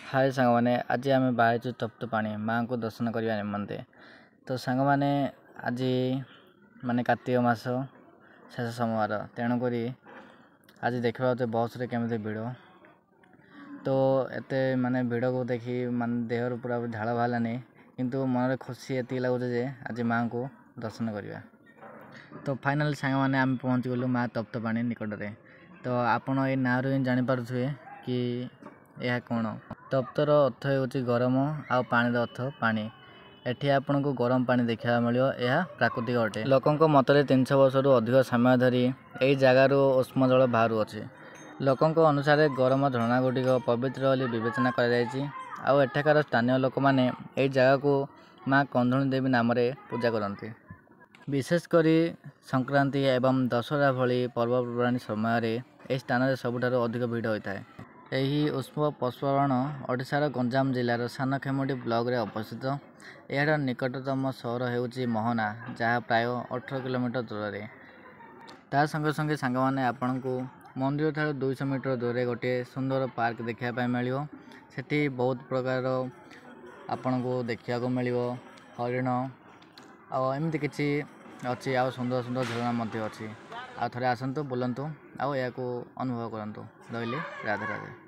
हाय सांग मैंने आज आम बाहर तप्तपाणी माँ को दर्शन करने निमंते तो सांग मैंने आज माने कार्तिक मास शेष सोमवार तेणुक आज देखा बस रे केमी भिड़ तो एते माने भिड़ को देखी मान देहर पूरा झाड़ बाहरानी किंतु मन खुशी ये लगुचे जे आज माँ को दर्शन करवा। तो फाइनाल सांग मैंने आम पहुँची गलु माँ तप्तपाणी निकट में। तो आपण ये ना रू जापे कि यह कौन तप्तर अर्थ हो गरम आ पानी अर्थ पानी। एठी आपन को गरम पानी देखा मिलियो यह प्राकृतिक अटे। लोकों मतरे 300 वर्ष अधिक समय धरी यही जगार उष्म जल बाहर अच्छे। लोकों अनुसार गरम झरणा गुड़िक पवित्र बोली विवेचना कर स्थानीय लोक मैंने यही जगह को माँ कंधुणी देवी नाम पूजा करती। विशेषकर संक्रांति एवं दशहरा भली पर्वपर्वाणी समय यह स्थान सबुठ अधिक भिड़ होता है। यही उत्सव पशुपालन ओडिशार गंजाम जिलार सानखेमुंडी ब्लॉक रे अवस्थित। यार निकटतम सहर होउची मोहना जहाँ प्राय 18 किलोमीटर दूर रे। ता संगे संगे सांग माने आपन को मंदिर ठार 200 मीटर दूर गोटे सुंदर पार्क देखा पाई मिलियो। सेठी बहुत प्रकार आपन को देखा को मिलियो हरिण आ एमती किछि अच्छी आ सुंदर सुंदर झरना मध्य अच्छी। आ थरे आसंतु बुलंतु आ या को अनुभव करंतु। रहिले राधे राधे।